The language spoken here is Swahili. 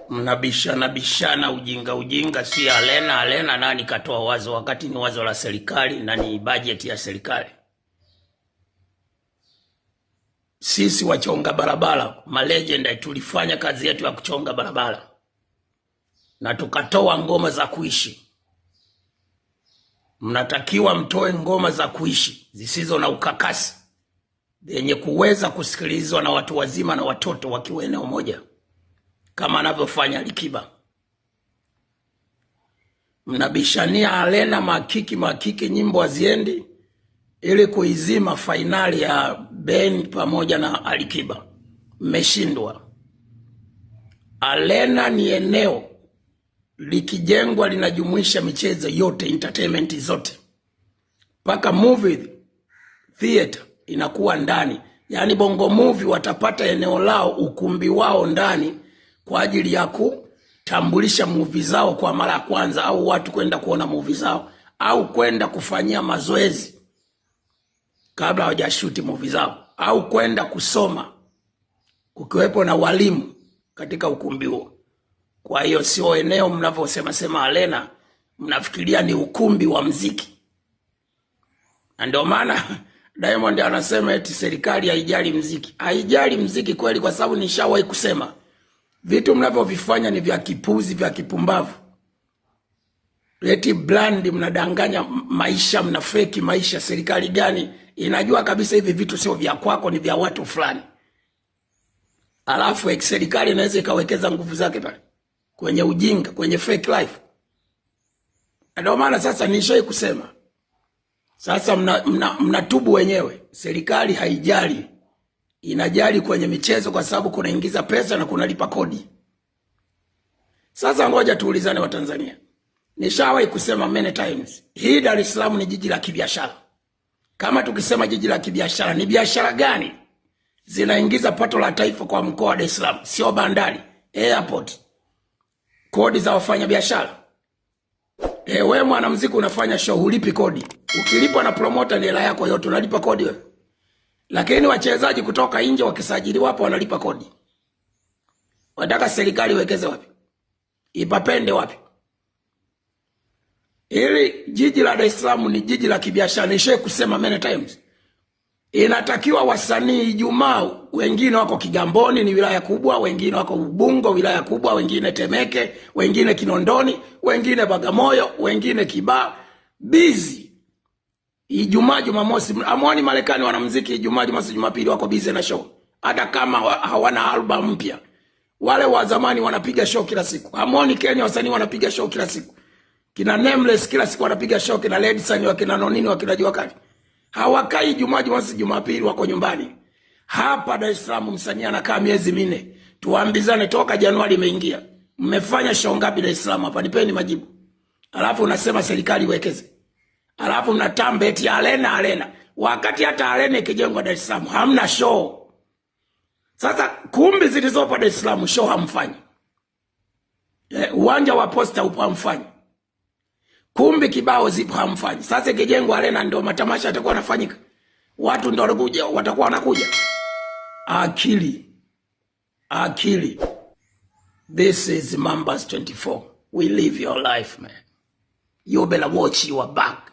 Mnabishana ujinga si Alena nani katoa wazo wakati ni wazo la serikali na ni budget ya serikali. Sisi wachonga barabara malegend tulifanya kazi yetu ya kuchonga barabara na tukatoa ngoma za kuishi. Mnatakiwa mtoe ngoma za kuishi zisizo na ukakasi zenye kuweza kusikilizwa na watu wazima na watoto wakiwa eneo moja kama anavyofanya Alikiba. Mnabishania Alena makiki nyimbo haziendi ili kuizima fainali ya Ben pamoja na Alikiba. Mmeshindwa. Alena ni eneo likijengwa linajumuisha michezo yote, entertainment zote. Paka movie theater inakuwa ndani. Yaani Bongo Movie watapata eneo lao, ukumbi wao ndani kwa ajili ya kutambulisha movie zao kwa mara ya kwanza, au watu kwenda kuona movie zao, au kwenda kufanyia mazoezi kabla hawajashuti movie zao, au kwenda kusoma kukiwepo na walimu katika ukumbi huo. Kwa hiyo sio eneo mnavyosema Alena mnafikiria ni ukumbi wa mziki. Na ndio maana Diamond anasema eti serikali haijali mziki. Haijali mziki kweli, kwa sababu nishawahi kusema vitu mnavyovifanya ni vya kipuzi, vya kipumbavu. Eti brand mnadanganya maisha, mnafeki maisha. Serikali gani inajua kabisa hivi vitu sio vya kwako, ni vya watu fulani? Alafu serikali inaweza ikawekeza nguvu zake pale kwenye ujinga, kwenye fake life. Ndio maana sasa nishai kusema, sasa mnatubu wenyewe. Serikali haijali, inajali kwenye michezo kwa sababu kunaingiza pesa na kunalipa kodi. Sasa ngoja tuulizane wa Tanzania. Nishawahi kusema many times, hii Dar es Salaam ni jiji la kibiashara. Kama tukisema jiji la kibiashara, ni biashara gani zinaingiza pato la taifa kwa mkoa wa Dar es Salaam? Sio bandari, airport, kodi za wafanya biashara. Wewe mwanamuziki unafanya show, hulipi kodi. Ukilipwa na promoter ni hela yako yote, unalipa kodi wewe. Lakini wachezaji kutoka nje wakisajiliwa hapo wanalipa kodi. Wataka serikali iwekeze wapi? Ipapende wapi? Ili jiji la Dar es Salaam ni jiji la kibiashara. Nishaye kusema many times, inatakiwa wasanii Ijumaa, wengine wako Kigamboni, ni wilaya kubwa, wengine wako Ubungo, wilaya kubwa, wengine Temeke, wengine Kinondoni, wengine Bagamoyo, wengine Kibaha, busy. Ijumaa, Jumamosi, amwani Marekani wanamuziki Ijumaa, Jumamosi, Jumapili wako busy na show. Hata kama hawana album mpya. Wale wa zamani wanapiga show kila siku. Amwani Kenya wasanii wanapiga show kila siku. Kina Nameless kila siku wanapiga show, kina Ledson, wakina Nonini, wakina Jua Kali. Hawakai Ijumaa, Jumamosi, Jumapili, wako nyumbani. Hapa Dar es Salaam msanii anakaa miezi 4. Tuambizane toka Januari imeingia. Mmefanya show ngapi Dar es Salaam hapa? Nipeni majibu. Alafu unasema serikali iwekeze. Alafu mnatambe eti Alena. Wakati hata Alena ikijengwa Dar es Salaam hamna show. Sasa kumbi zilizopo Dar es Salaam show hamfanyi. Uwanja wa Posta upo hamfanyi. Kumbi kibao zipo hamfanyi. Sasa ikijengwa Alena ndio matamasha yatakuwa yanafanyika. Watu ndio watakuwa wanakuja. Akili. This is Mambas 24. We live your life, man. You better watch your back.